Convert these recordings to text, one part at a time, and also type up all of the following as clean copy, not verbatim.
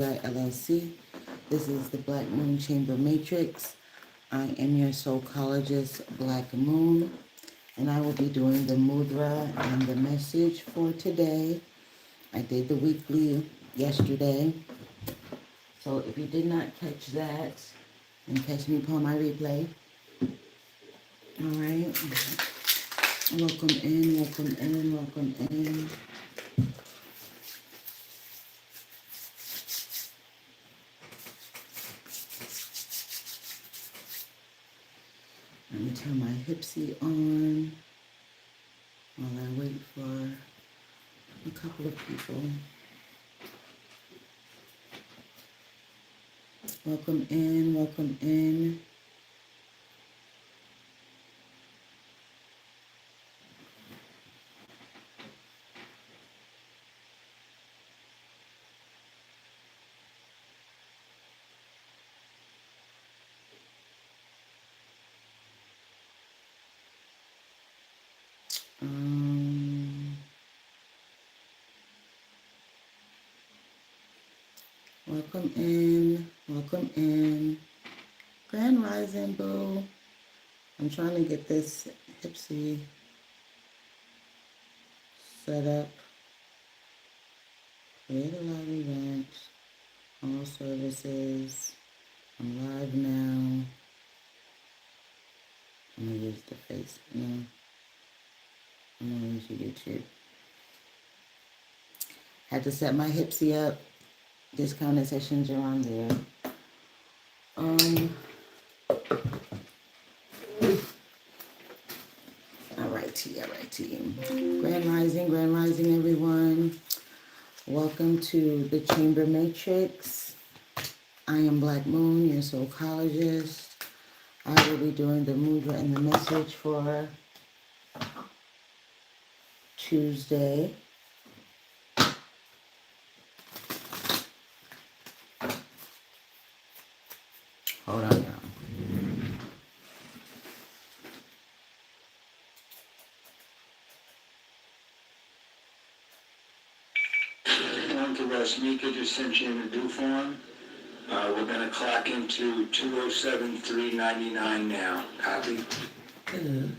LLC. This is the Black Moon Chamber Matrix. I am your soulcologist, Black Moon, and I will be doing the Mudra and the message for today. I did the weekly yesterday, so if you did not catch that, and catch me upon my replay. All right. Welcome in, welcome in, welcome in. Let me turn my hipsy on while I wait for a couple of people. Welcome in, welcome in. Um, Welcome in, welcome in. Grand Rising, boo. I'm trying to get this hipsy set up. Create a live event. All services. I'm live now. I'm gonna use the face. No, I'm gonna use YouTube. Had to set my hipsy up. Discounted sessions are on there. Alrighty. Grand Rising, everyone. Welcome to the Chamber Matrix. I am Black Moon, your soulcologist. I will be doing the Mudra and the message for Tuesday. Hold on, y'all. Mika just sent you in a due form. We're going to clock into 207,399 now. Copy? Come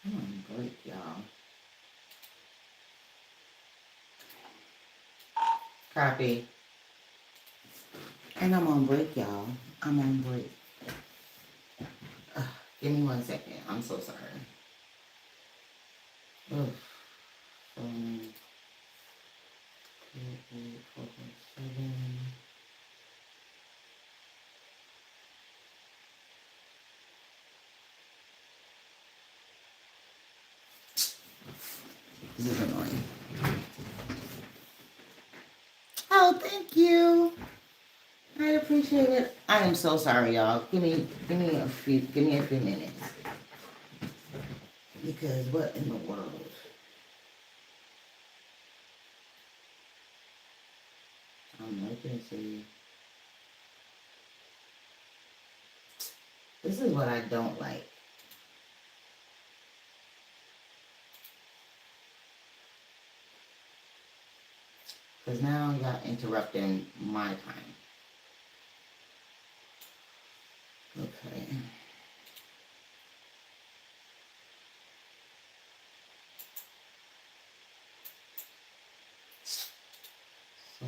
on, break, y'all. Copy. And I'm on break, y'all. I'm on break. Give me 1 second. I'm so sorry. Ugh. 4.7. This is annoying. Oh, thank you. I appreciate it. I am so sorry, y'all. Give me a few minutes. Because what in the world? I'm looking to see. This is what I don't like. Because now y'all interrupting my time. Okay. So,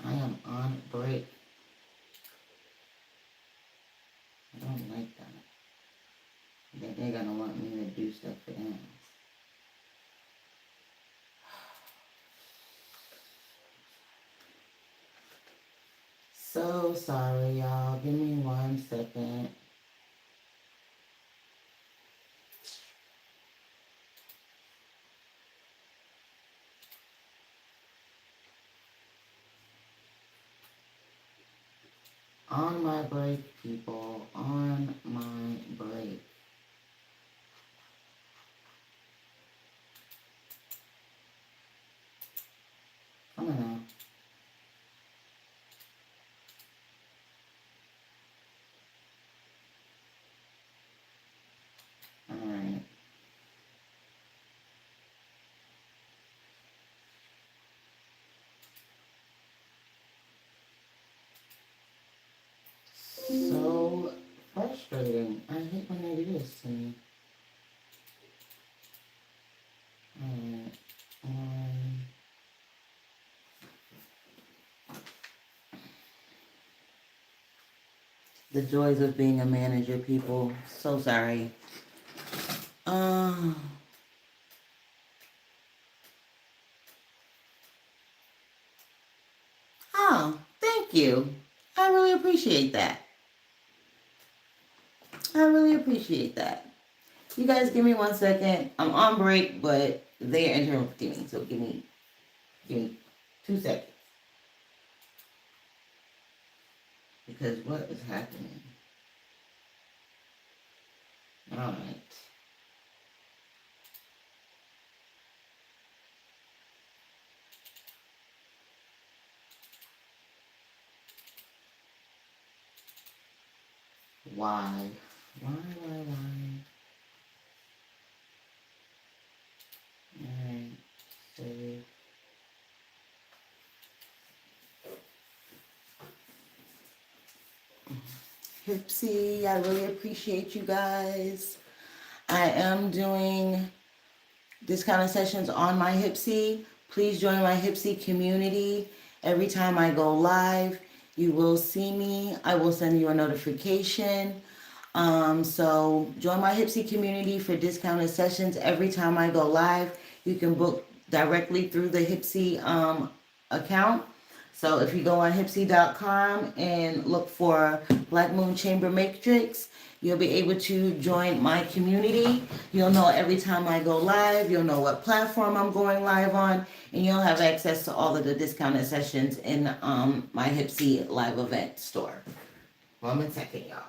I am on break. I don't like that. I think they're gonna want me to do stuff for them. So sorry, y'all. Give me 1 second. On my break, people. On my break. Come on now. so frustrating. I hate when they do this to me. Alright. The joys of being a manager, people. So sorry. Uh, oh, thank you. I really appreciate that. I really appreciate that. You guys give me 1 second. I'm on break, but they're interrupting me. So give me 2 seconds. Because what is happening? Alright. Why? Why? Alright. Save. Hipsy, I really appreciate you guys. I am doing this kind of sessions on my Hipsy. Please join my Hipsy community. Every time I go live, you will see me. I will send you a notification. So join my Hipsy community for discounted sessions. Every time I go live, you can book directly through the Hipsy account. So if you go on Hipsy.com and look for Black Moon Chamber Matrix, you'll be able to join my community. You'll know every time I go live, you'll know what platform I'm going live on, and you'll have access to all of the discounted sessions in my Hipsy live event store. 1 second, y'all.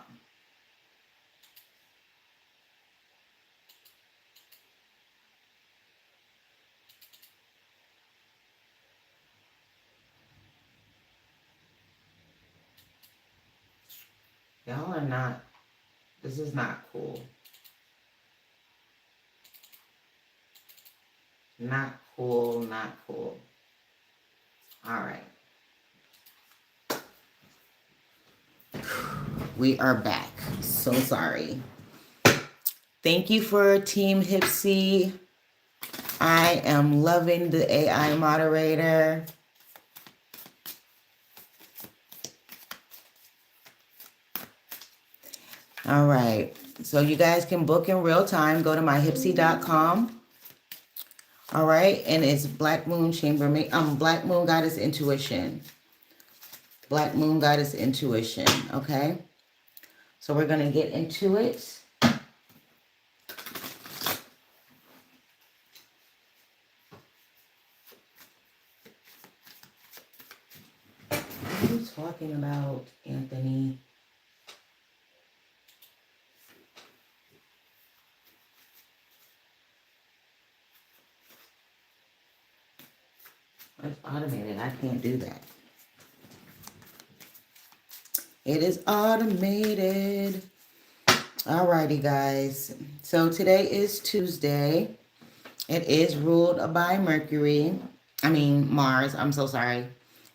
Y'all are not, this is not cool. Not cool, not cool. All right. We are back. So sorry. Thank you for Team Hipsy. I am loving the AI moderator. All right. So you guys can book in real time. Go to myhipsy.com. All right. And it's Black Moon Chamber. Black Moon Goddess Intuition. Black Moon Goddess Intuition. Okay. So we're going to get into it. What are you talking about, Anthony? It's automated. I can't do that. It is automated. Alrighty, guys. So today is Tuesday. It is ruled by Mars. I'm so sorry.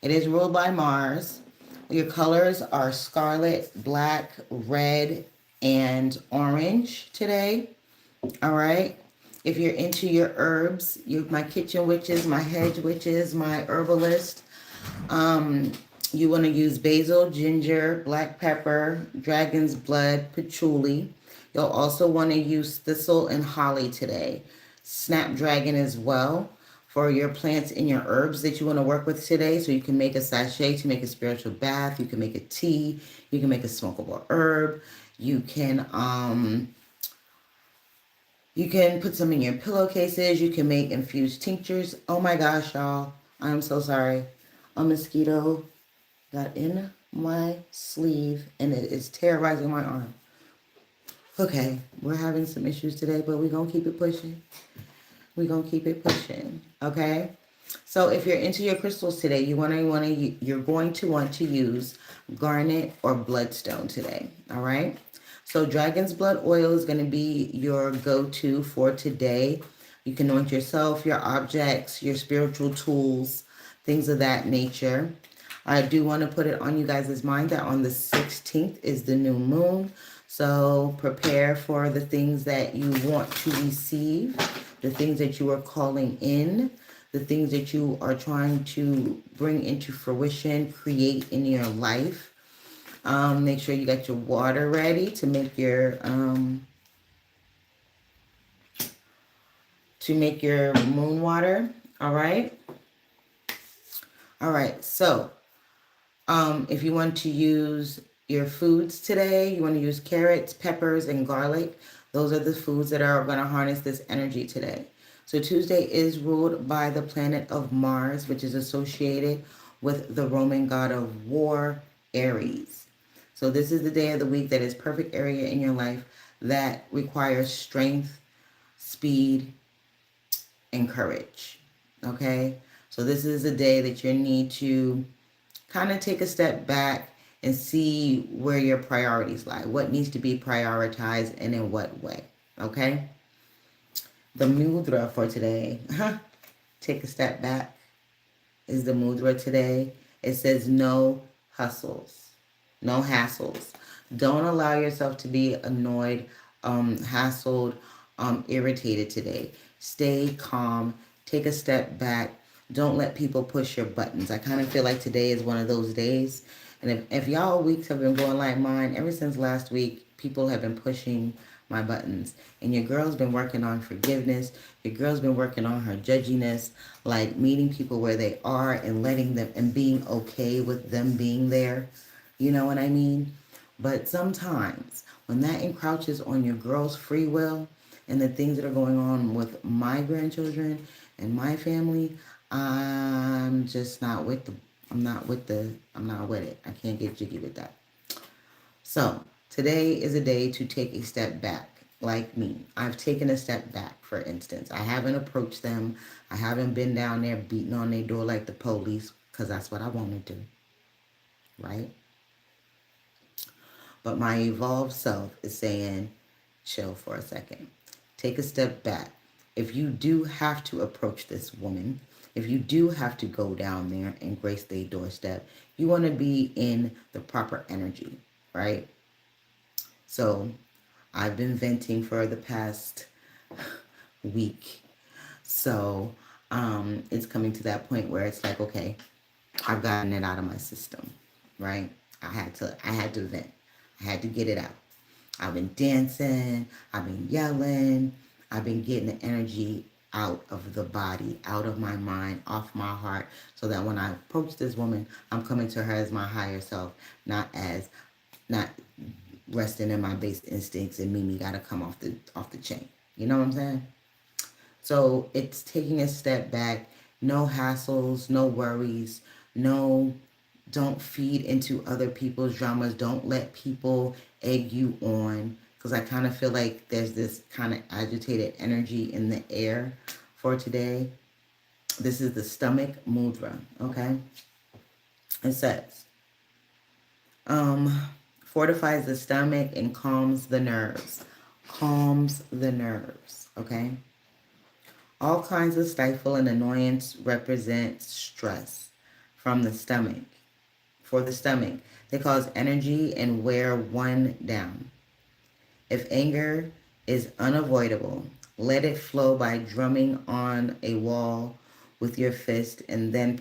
It is ruled by Mars. Your colors are scarlet, black, red, and orange today. All right. If you're into your herbs, my kitchen witches, my hedge witches, my herbalist, you want to use basil, ginger, black pepper, dragon's blood, patchouli. You'll also want to use thistle and holly today. Snapdragon as well for your plants and your herbs that you want to work with today. So you can make a sachet to make a spiritual bath. You can make a tea. You can make a smokable herb. You can put some in your pillowcases. You can make infused tinctures. Oh my gosh, y'all. I'm so sorry. A mosquito got in my sleeve and it is terrorizing my arm. Okay, we're having some issues today, but we're going to keep it pushing. We're going to keep it pushing. Okay? So if you're into your crystals today, you're going to want to use garnet or bloodstone today. All right? So dragon's blood oil is going to be your go-to for today. You can anoint yourself, your objects, your spiritual tools, things of that nature. I do want to put it on you guys' mind that on the 16th is the new moon. So prepare for the things that you want to receive, the things that you are calling in, the things that you are trying to bring into fruition, create in your life. Make sure you got your water ready to make your moon water. All right. All right. So if you want to use your foods today, you want to use carrots, peppers, and garlic. Those are the foods that are going to harness this energy today. So Tuesday is ruled by the planet of Mars, which is associated with the Roman god of war, Aries. So this is the day of the week that is perfect area in your life that requires strength, speed, and courage. Okay? So this is a day that you need to kind of take a step back and see where your priorities lie. What needs to be prioritized and in what way. Okay? The mudra for today. Take a step back is the mudra today. It says no hustles. No hassles. Don't allow yourself to be annoyed, hassled, irritated today. Stay calm. Take a step back. Don't let people push your buttons. I kind of feel like today is one of those days. And if y'all weeks have been going like mine, ever since last week, people have been pushing my buttons. And your girl's been working on forgiveness. Your girl's been working on her judginess, like meeting people where they are and letting them and being okay with them being there. You know what I mean? But sometimes when that encroaches on your girl's free will and the things that are going on with my grandchildren and my family, I'm just not with I'm not with it. I can't get jiggy with that. So today is a day to take a step back. Like me, I've taken a step back. For instance, I haven't approached them. I haven't been down there beating on their door like the police because that's what I want to do, right? But my evolved self is saying, chill for a second. Take a step back. If you do have to approach this woman, if you do have to go down there and grace their doorstep, you want to be in the proper energy, right? So I've been venting for the past week. So it's coming to that point where it's like, okay, I've gotten it out of my system, right? I had to vent. I had to get it out. I've been dancing, I've been yelling, I've been getting the energy out of the body, out of my mind, off my heart, so that when I approach this woman, I'm coming to her as my higher self, not resting in my base instincts and Mimi gotta come off the chain. You know what I'm saying? So it's taking a step back, no hassles, no worries, no, don't feed into other people's dramas. Don't let people egg you on. Because I kind of feel like there's this kind of agitated energy in the air for today. This is the stomach mudra, okay? It says, fortifies the stomach and calms the nerves. Calms the nerves, okay? All kinds of stifle and annoyance represent stress from the stomach. For the stomach, they cause energy and wear one down. If anger is unavoidable, let it flow by drumming on a wall with your fist and then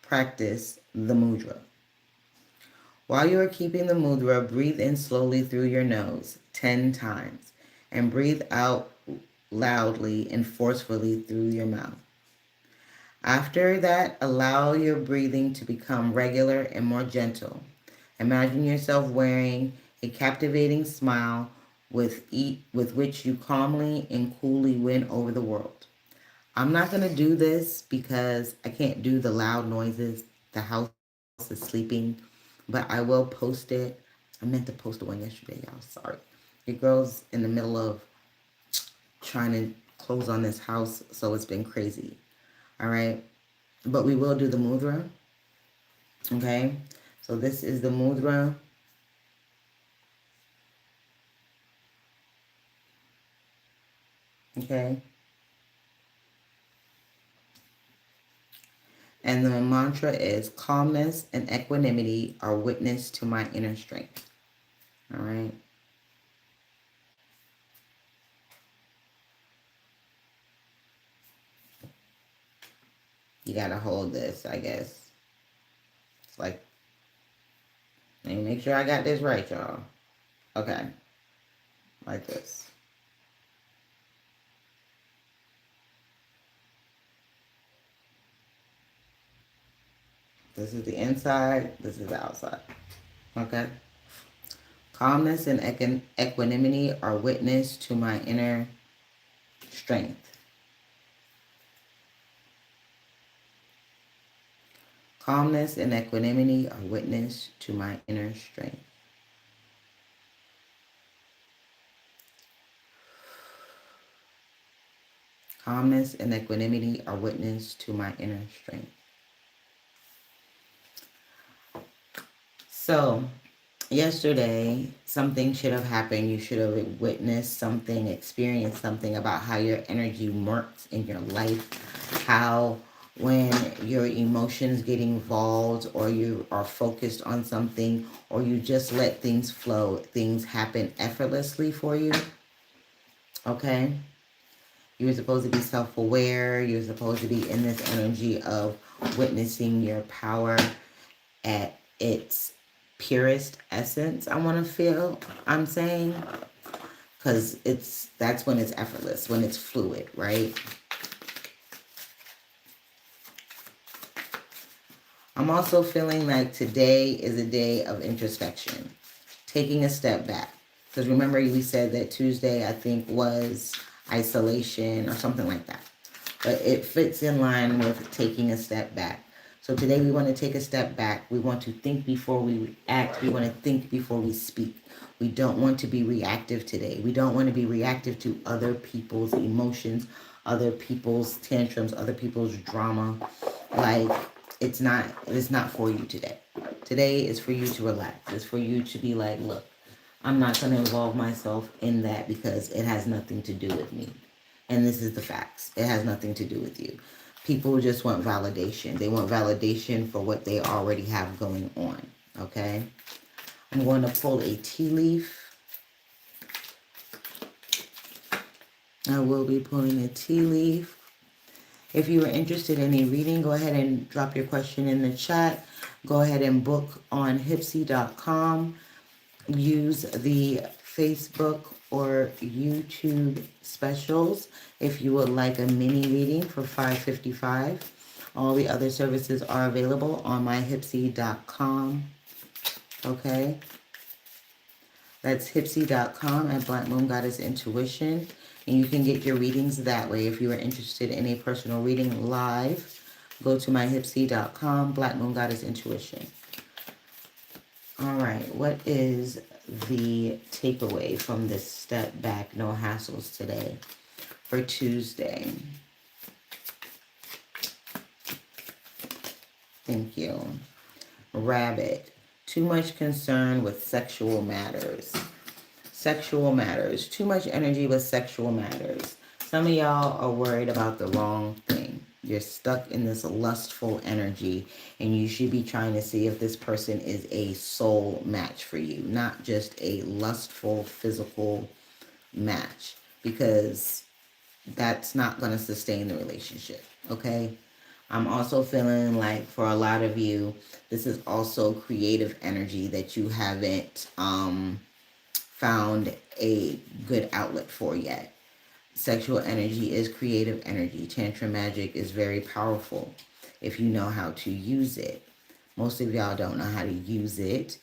practice the mudra. While you are keeping the mudra, breathe in slowly through your nose 10 times and breathe out loudly and forcefully through your mouth. After that, allow your breathing to become regular and more gentle. Imagine yourself wearing a captivating smile with which you calmly and coolly win over the world. I'm not going to do this because I can't do the loud noises. The house is sleeping, but I will post it. I meant to post the one yesterday, y'all. Sorry. Your girl's in the middle of trying to close on this house, so it's been crazy. All right. But we will do the mudra. Okay. So this is the mudra. Okay. And the mantra is calmness and equanimity are witness to my inner strength. All right. You got to hold this, I guess. It's like, let me make sure I got this right, y'all. Okay. Like this. This is the inside. This is the outside. Okay. Calmness and equanimity are witness to my inner strength. Calmness and equanimity are witness to my inner strength. Calmness and equanimity are witness to my inner strength. So, yesterday, something should have happened. You should have witnessed something, experienced something about how your energy works in your life, how when your emotions get involved or you are focused on something or you just let things flow, things happen effortlessly for you. Okay? You're supposed to be self-aware. You're supposed to be in this energy of witnessing your power at its purest essence. I want to feel, I'm saying, because that's when it's effortless, when it's fluid, right? I'm also feeling like today is a day of introspection, taking a step back. Because remember, we said that Tuesday, I think, was isolation or something like that. But it fits in line with taking a step back. So today we want to take a step back. We want to think before we act. We want to think before we speak. We don't want to be reactive today. We don't want to be reactive to other people's emotions, other people's tantrums, other people's drama. Like, it's not for you today. Today is for you to relax. It's for you to be like, look, I'm not going to involve myself in that because it has nothing to do with me. And this is the facts. It has nothing to do with you. People just want validation. They want validation for what they already have going on. Okay? I'm going to pull a tea leaf. I will be pulling a tea leaf. If you are interested in a reading, go ahead and drop your question in the chat. Go ahead and book on Hipsy.com. Use the Facebook or YouTube specials if you would like a mini reading for $5.55. All the other services are available on myhipsy.com. Okay? That's hipsy.com at Black Moon Goddess Intuition. And you can get your readings that way. If you are interested in a personal reading live, go to myhipsy.com, Black Moon Goddess Intuition. All right, what is the takeaway from this step back, no hassles today for Tuesday? Thank you. Rabbit, too much concern with sexual matters. Sexual matters, too much energy with sexual matters. Some of y'all are worried about the wrong thing. You're stuck in this lustful energy, and you should be trying to see if this person is a soul match for you, not just a lustful physical match, because that's not going to sustain the relationship, okay? I'm also feeling like for a lot of you, this is also creative energy that you haven't found a good outlet for yet. Sexual energy is creative energy. Tantra magic is very powerful if you know how to use it. Most of y'all don't know how to use it,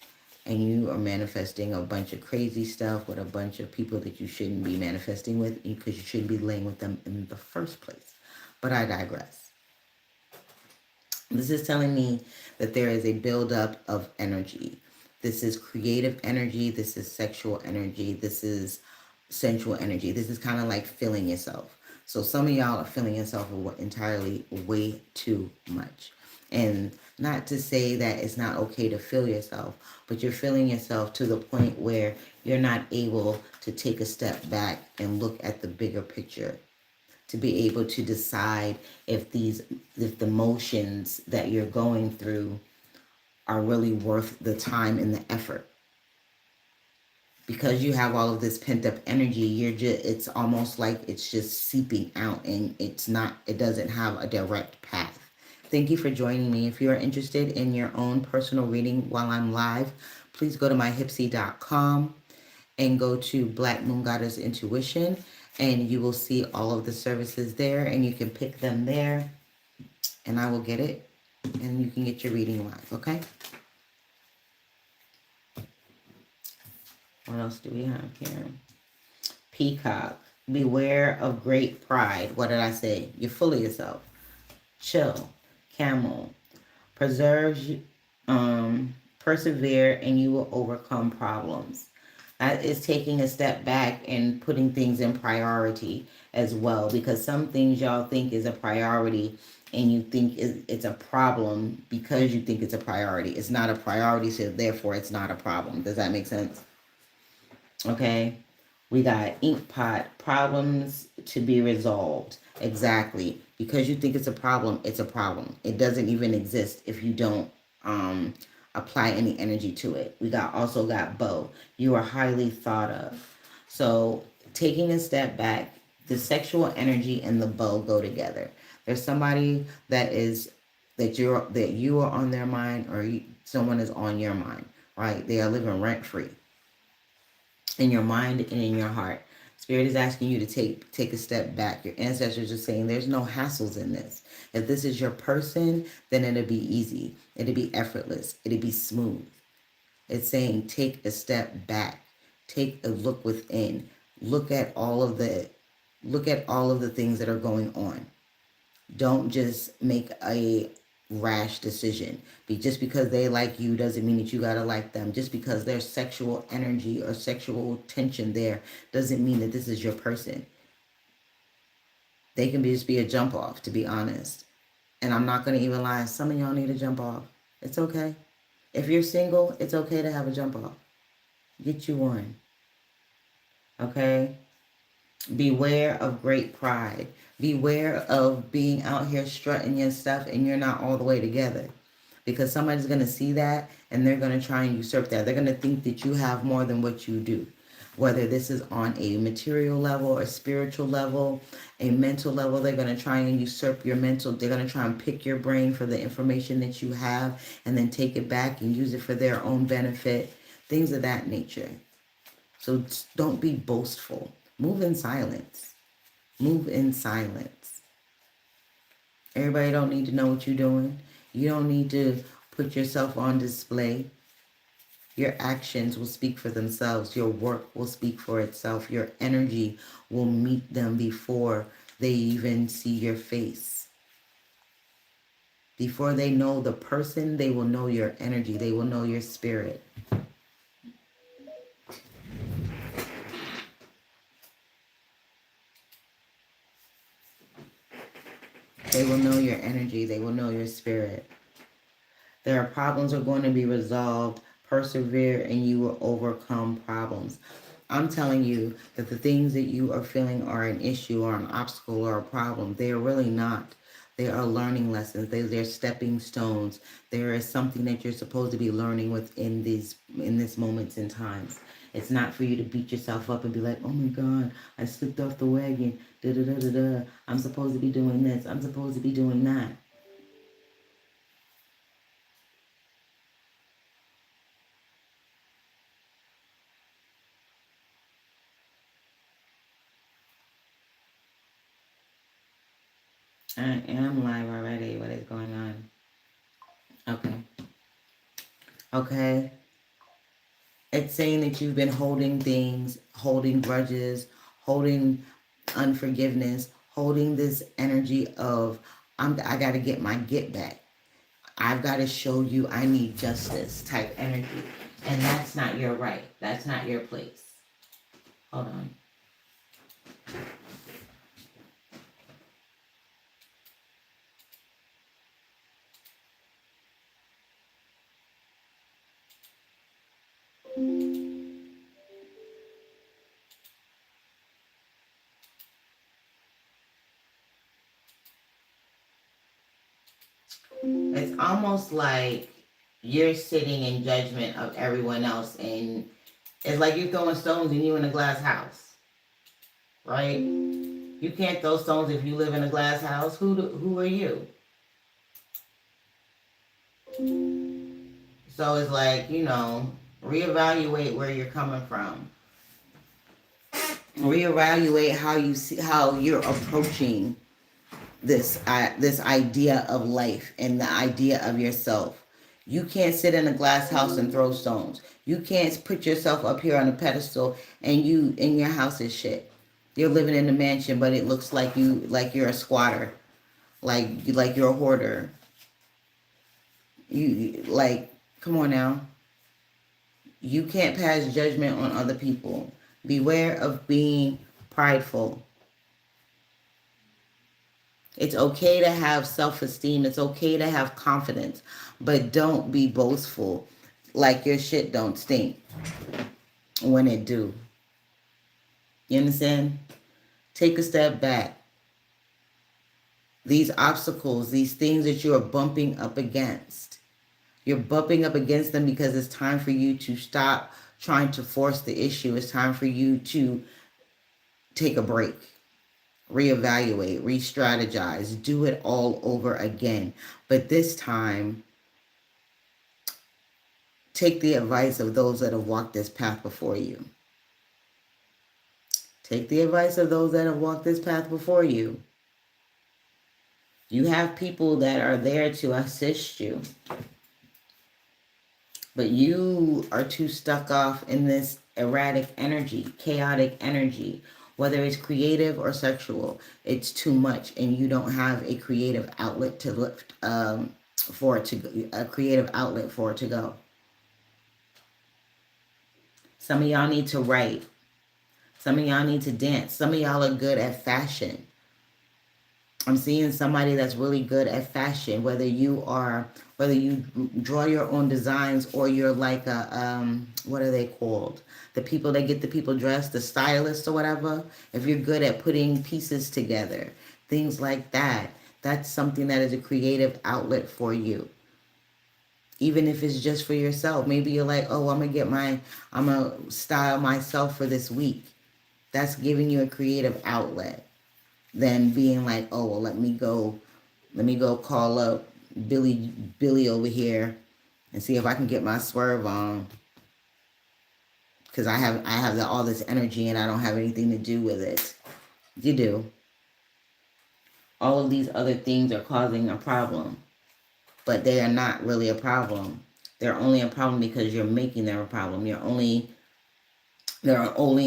and you are manifesting a bunch of crazy stuff with a bunch of people that you shouldn't be manifesting with because you shouldn't be laying with them in the first place. But I digress. This is telling me that there is a buildup of energy. This is creative energy. This is sexual energy. This is sensual energy. This is kind of like feeling yourself. So some of y'all are feeling yourself entirely way too much. And not to say that it's not okay to feel yourself, but you're feeling yourself to the point where you're not able to take a step back and look at the bigger picture, to be able to decide if the motions that you're going through are really worth the time and the effort. Because you have all of this pent up energy, it's almost like it's just seeping out, and it doesn't have a direct path. Thank you for joining me. If you are interested in your own personal reading while I'm live, please go to myhipsy.com and go to Black Moon Goddess Intuition, and you will see all of the services there, and you can pick them there, and I will get it, and you can get your reading live, okay? What else do we have here? Peacock. Beware of great pride. What did I say? You're full of yourself. Chill. Camel. Preserve, persevere, and you will overcome problems. That is taking a step back and putting things in priority as well, because some things y'all think is a priority and you think it's a problem because you think it's a priority. It's not a priority, so therefore it's not a problem. Does that make sense? Okay. We got ink pot, problems to be resolved. Exactly. Because you think it's a problem, it's a problem. It doesn't even exist if you don't apply any energy to it. We also got bow. You are highly thought of. So taking a step back, the sexual energy and the bow go together. There's somebody that you are on their mind, or someone is on your mind, right? They are living rent free in your mind and in your heart. Spirit is asking you to take a step back. Your ancestors are saying there's no hassles in this. If this is your person, then it'll be easy. It'll be effortless. It'll be smooth. It's saying take a step back. Take a look within. Look at all of the things that are going on. Don't just make a rash decision. Just because they like you doesn't mean that you gotta like them. Just because there's sexual energy or sexual tension there doesn't mean that this is your person. They can just be a jump off, to be honest. And I'm not gonna even lie, some of y'all need a jump off. It's okay. If you're single, it's okay to have a jump off. Get you one. Okay? Beware of great pride. Beware of being out here strutting your stuff and you're not all the way together. Because somebody's going to see that and they're going to try and usurp that. They're going to think that you have more than what you do. Whether this is on a material level, a spiritual level, a mental level, they're going to try and usurp your mental. They're going to try and pick your brain for the information that you have and then take it back and use it for their own benefit. Things of that nature. So don't be boastful. Move in silence. Move in silence. Everybody don't need to know what you're doing. You don't need to put yourself on display. Your actions will speak for themselves. Your work will speak for itself. Your energy will meet them before they even see your face. Before they know the person, they will know your energy. They will know your spirit. They will know your energy. They will know your spirit. Their problems are going to be resolved. Persevere and you will overcome problems. I'm telling you that the things that you are feeling are an issue or an obstacle or a problem. They are really not. They are learning lessons. They're stepping stones. There is something that you're supposed to be learning in this moments in times. It's not for you to beat yourself up and be like, oh my God, I slipped off the wagon. Da, da, da, da, da. I'm supposed to be doing this. I'm supposed to be doing that. I am live already. What is going on? Okay. Okay. It's saying that you've been holding things, holding grudges, holding unforgiveness, holding this energy of I got to get my get back. I've got to show you I need justice type energy. And that's not your right. That's not your place. Hold on. It's almost like you're sitting in judgment of everyone else, and it's like you're throwing stones and you in a glass house, right? You can't throw stones if you live in a glass house. Who are you? So it's like, reevaluate where you're coming from. Reevaluate how you see how you're approaching this idea of life and the idea of yourself. You can't sit in a glass house and throw stones. You can't put yourself up here on a pedestal and you in your house is shit. You're living in a mansion, but it looks like you're a squatter, like you're a hoarder. Come on now. You can't pass judgment on other people. Beware of being prideful. It's okay to have self-esteem. It's okay to have confidence. But don't be boastful like your shit don't stink when it do. You understand? Take a step back. These obstacles, these things that you are bumping up against, you're bumping up against them because it's time for you to stop trying to force the issue. It's time for you to take a break, reevaluate, re-strategize, do it all over again. But this time, take the advice of those that have walked this path before you. Take the advice of those that have walked this path before you. You have people that are there to assist you. But you are too stuck off in this erratic energy, chaotic energy, whether it's creative or sexual. It's too much, and you don't have a creative outlet to lift for it to a creative outlet for it to go. Some of y'all need to write. Some of y'all need to dance. Some of y'all are good at fashion. I'm seeing somebody that's really good at fashion, whether you draw your own designs or you're like what are they called? The people that get the people dressed, the stylists or whatever. If you're good at putting pieces together, things like that, that's something that is a creative outlet for you. Even if it's just for yourself. Maybe you're like, oh, I'm gonna style myself for this week. That's giving you a creative outlet. Than being like, oh, well, let me go call up Billy over here and see if I can get my swerve on, because I have all this energy and I don't have anything to do with it. You do. All of these other things are causing a problem, but they are not really a problem. They're only a problem because you're making them a problem. They're only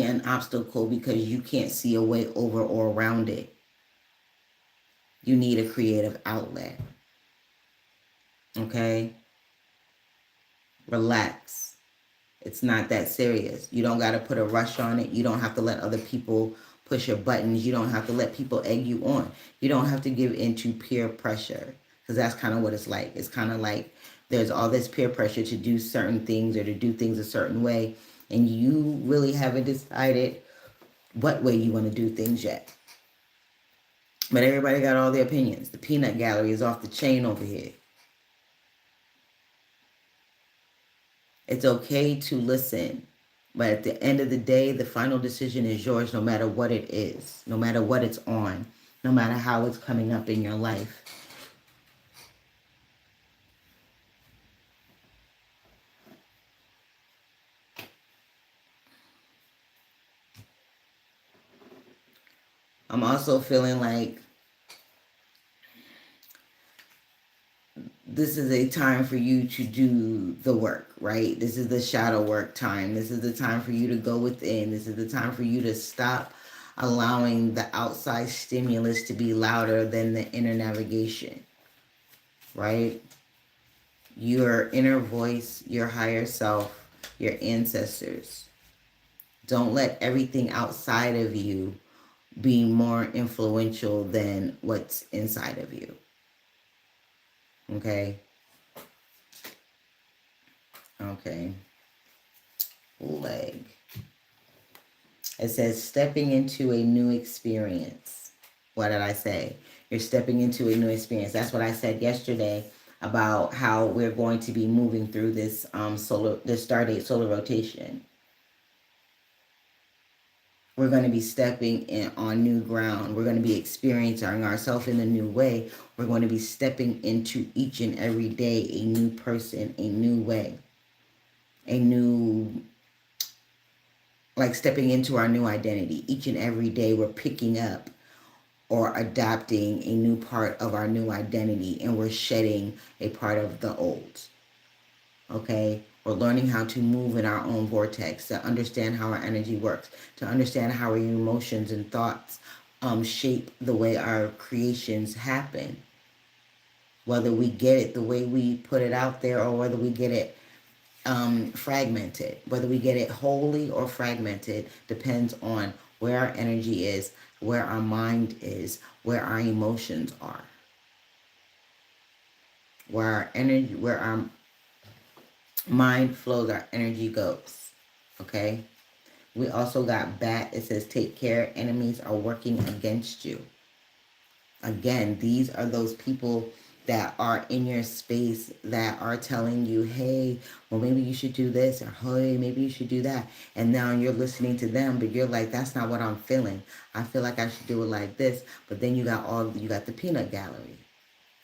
an obstacle because you can't see a way over or around it. You need a creative outlet. Okay? Relax. It's not that serious. You don't got to put a rush on it. You don't have to let other people push your buttons. You don't have to let people egg you on. You don't have to give into peer pressure, because that's kind of what it's like. It's kind of like there's all this peer pressure to do certain things or to do things a certain way, and you really haven't decided what way you want to do things yet. But everybody got all their opinions. The peanut gallery is off the chain over here. It's okay to listen. But at the end of the day, the final decision is yours, no matter what it is, no matter what it's on, no matter how it's coming up in your life. I'm also feeling like this is a time for you to do the work, right? This is the shadow work time. This is the time for you to go within. This is the time for you to stop allowing the outside stimulus to be louder than the inner navigation, right? Your inner voice, your higher self, your ancestors. Don't let everything outside of you be more influential than what's inside of you. Okay? Okay. Leg. It says stepping into a new experience. What did I say? You're stepping into a new experience. That's what I said yesterday about how we're going to be moving through this this Stardate solar rotation. We're going to be stepping in on new ground. We're going to be experiencing ourselves in a new way. We're going to be stepping into each and every day a new person, a new way, a new, like stepping into our new identity. Each and every day we're picking up or adopting a new part of our new identity, and we're shedding a part of the old. Okay? We're learning how to move in our own vortex, to understand how our energy works, to understand how our emotions and thoughts shape the way our creations happen. Whether we get it the way we put it out there, or whether we get it fragmented. Whether we get it wholly or fragmented depends on where our energy is, where our mind is, where our emotions are, where our energy, where our mind flows, our energy goes. Okay? We also got bat. It says, take care, enemies are working against you. Again, these are those people that are in your space that are telling you, hey, well, maybe you should do this, or hey, maybe you should do that. And now you're listening to them, but you're like, that's not what I'm feeling. I feel like I should do it like this. But then you got the peanut gallery.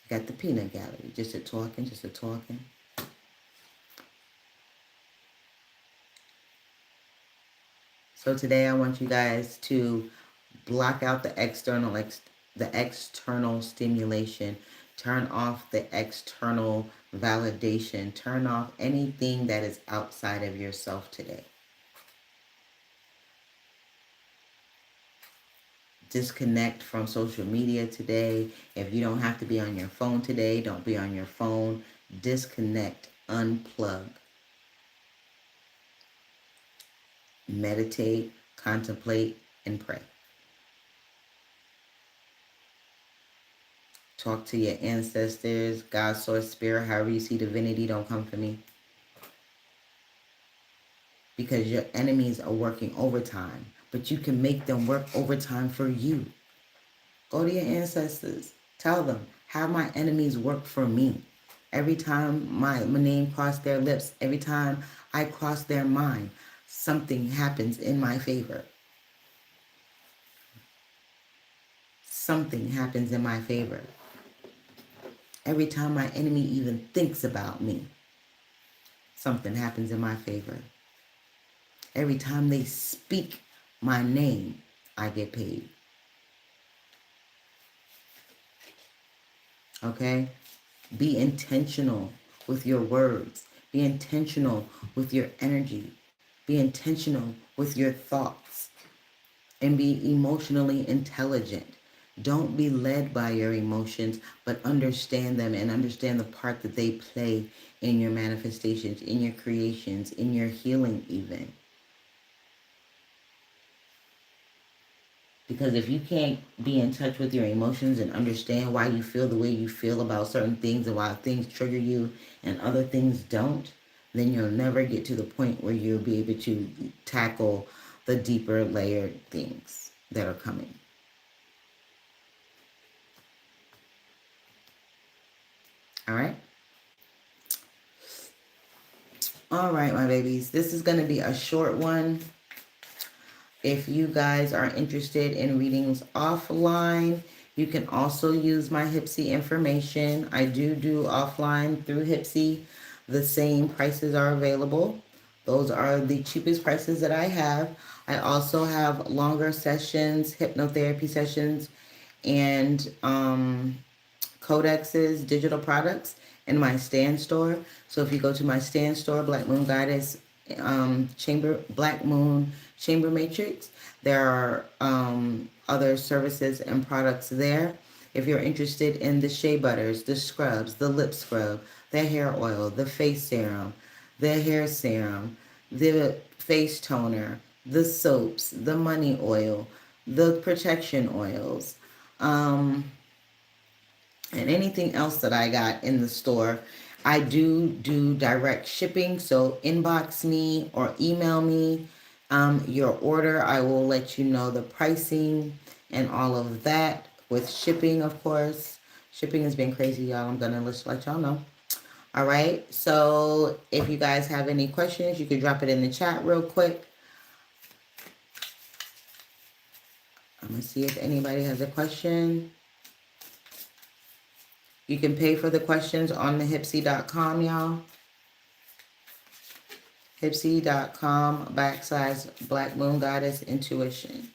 You got the peanut gallery. Just a talking, just a talking. So today I want you guys to block out the external stimulation. Turn off the external validation. Turn off anything that is outside of yourself today. Disconnect from social media today. If you don't have to be on your phone today, don't be on your phone. Disconnect, unplug. Meditate, contemplate, and pray. Talk to your ancestors, God, source, spirit, however you see divinity. Don't come for me. Because your enemies are working overtime, but you can make them work overtime for you. Go to your ancestors. Tell them, have my enemies work for me. Every time my name crossed their lips, every time I cross their mind, something happens in my favor. Something happens in my favor. Every time my enemy even thinks about me, something happens in my favor. Every time they speak my name, I get paid. Okay? Be intentional with your words. Be intentional with your energy. Be intentional with your thoughts. And be emotionally intelligent. Don't be led by your emotions, but understand them and understand the part that they play in your manifestations, in your creations, in your healing even. Because if you can't be in touch with your emotions and understand why you feel the way you feel about certain things and why things trigger you and other things don't, then you'll never get to the point where you'll be able to tackle the deeper layered things that are coming. All right? All right, my babies. This is going to be a short one. If you guys are interested in readings offline, you can also use my Hipsy information. I do offline through Hipsy. The same prices are available. Those are the cheapest prices that I have. I also have longer sessions, hypnotherapy sessions, and codexes, digital products in my stand store. So if you go to my stand store, Black Moon Goddess Black Moon Chamber Matrix, there are other services and products there. If you're interested in the shea butters, the scrubs, the lip scrub, the hair oil, the face serum, the hair serum, the face toner, the soaps, the money oil, the protection oils, and anything else that I got in the store, I do direct shipping. So inbox me or email me your order. I will let you know the pricing and all of that with shipping, of course. Shipping has been crazy, y'all. I'm gonna let y'all know. All right. So if you guys have any questions, you can drop it in the chat real quick. I'm going to see if anybody has a question. You can pay for the questions on the Hipsy.com, y'all. Hipsy.com/Black Moon Goddess Intuition.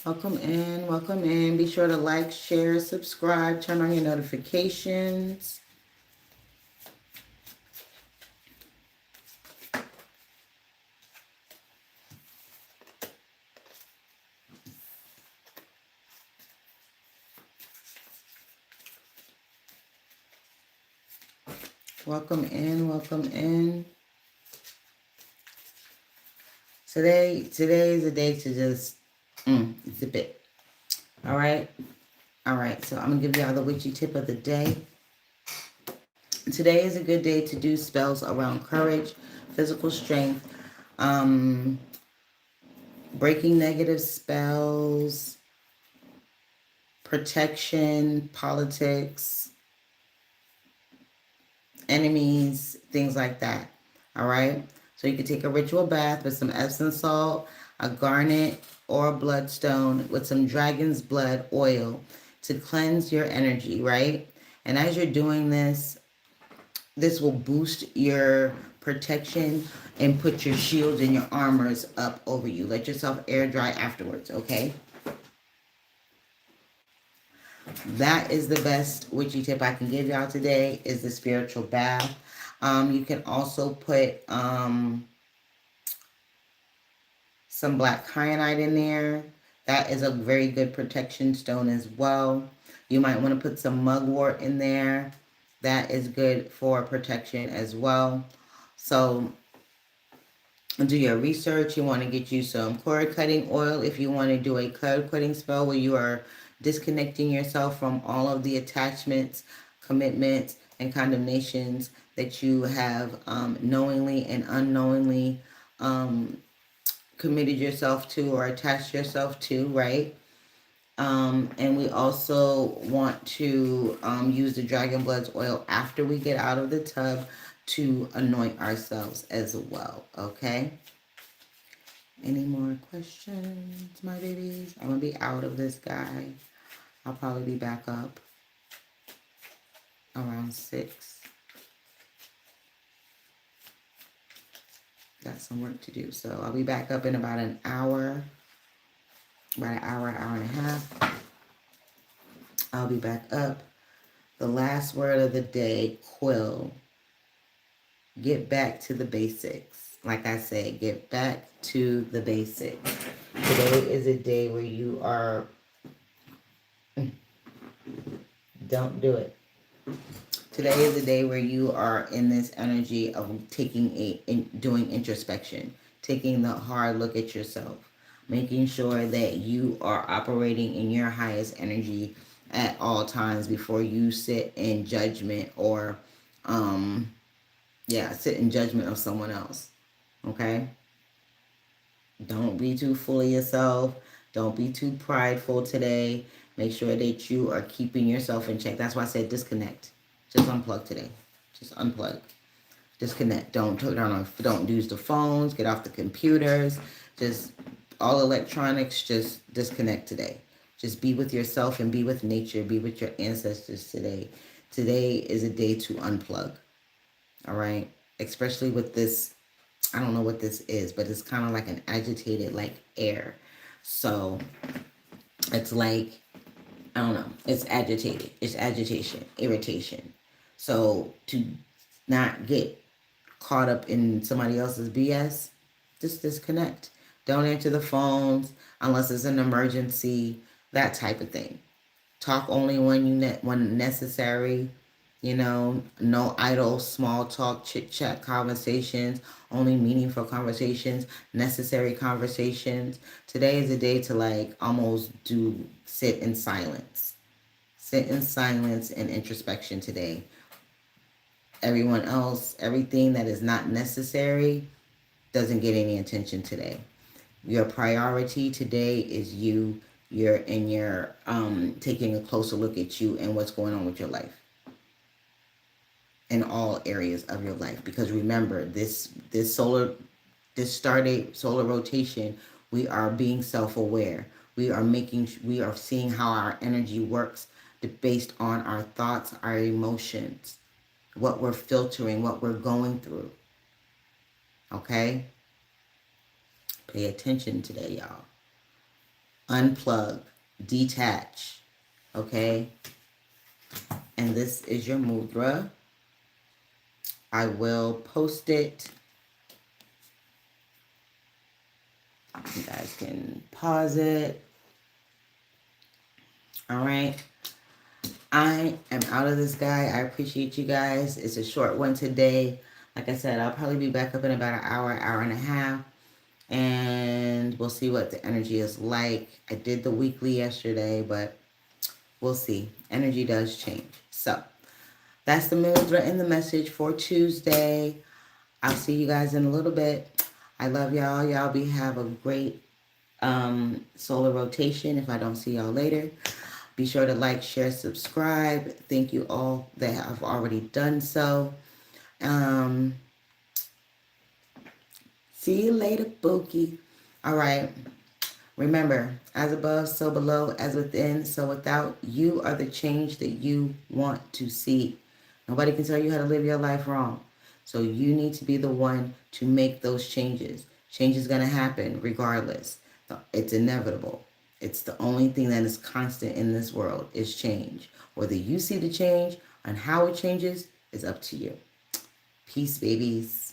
Welcome in, welcome in. Be sure to like, share, subscribe, turn on your notifications. Welcome in, welcome in. Today is a day to just zip it. All right. So I'm gonna give y'all the witchy tip of the day. Today is a good day to do spells around courage, physical strength, breaking negative spells, protection, politics, enemies, things like that. All right. So you can take a ritual bath with some Epsom salt, a garnet, or a bloodstone with some dragon's blood oil to cleanse your energy, right? And as you're doing this, this will boost your protection and put your shields and your armors up over you. Let yourself air dry afterwards, okay? That is the best witchy tip I can give y'all today, is the spiritual bath. You can also put some black kyanite in there. That is a very good protection stone as well. You might want to put some mugwort in there. That is good for protection as well. So do your research. You want to get you some cord cutting oil if you want to do a cord cutting spell where you are disconnecting yourself from all of the attachments, commitments, and condemnations that you have knowingly and unknowingly committed yourself to or attached yourself to, right? And we also want to use the dragon blood's oil after we get out of the tub to anoint ourselves as well, okay? Any more questions, my babies? I'm gonna be out of this guy. I'll probably be back up around 6. Got some work to do, so I'll be back up in about an hour. About an hour and a half. I'll be back up. The last word of the day, quill. Get back to the basics. Like I said, get back to the basics. Today is a day where you are... Don't do it. Today is a day where you are in this energy of doing introspection, taking the hard look at yourself, making sure that you are operating in your highest energy at all times before you sit in judgment or, sit in judgment of someone else. Okay? Don't be too full of yourself. Don't be too prideful today. Make sure that you are keeping yourself in check. That's why I said disconnect. Just unplug today. Just unplug. Disconnect. Don't use the phones. Get off the computers. Just all electronics. Just disconnect today. Just be with yourself and be with nature. Be with your ancestors today. Today is a day to unplug. All right? Especially with this, I don't know what this is, but it's kind of like an agitated, like air. So it's like, I don't know. It's agitated. It's agitation, irritation. So to not get caught up in somebody else's BS, just disconnect. Don't answer the phones unless it's an emergency, that type of thing. Talk only when necessary. No idle small talk, chit chat conversations, only meaningful conversations, necessary conversations. Today is a day to like almost sit in silence. Sit in silence and introspection today. Everyone else, everything that is not necessary doesn't get any attention today. Your priority today is you. You're taking a closer look at you and what's going on with your life in all areas of your life. Because remember, this started solar rotation. We are being self-aware. We are seeing how our energy works based on our thoughts, our emotions, what we're filtering, what we're going through. Okay? Pay attention today, y'all. Unplug, detach. Okay? And this is your mudra. I will post it. You guys can pause it. All right. I am out of this, guy. I appreciate you guys. It's a short one today. Like I said, I'll probably be back up in about an hour, hour and a half. And we'll see what the energy is like. I did the weekly yesterday, but we'll see. Energy does change. So that's the mudra and the message for Tuesday. I'll see you guys in a little bit. I love y'all. Y'all have a great solar rotation if I don't see y'all later. Be sure to like, share, subscribe. Thank you all that have already done so. See you later, Bookie. All right. Remember, as above, so below, as within, so without. You are the change that you want to see. Nobody can tell you how to live your life wrong. So you need to be the one to make those changes. Change is going to happen regardless. It's inevitable. It's the only thing that is constant in this world is change. Whether you see the change and how it changes is up to you. Peace, babies.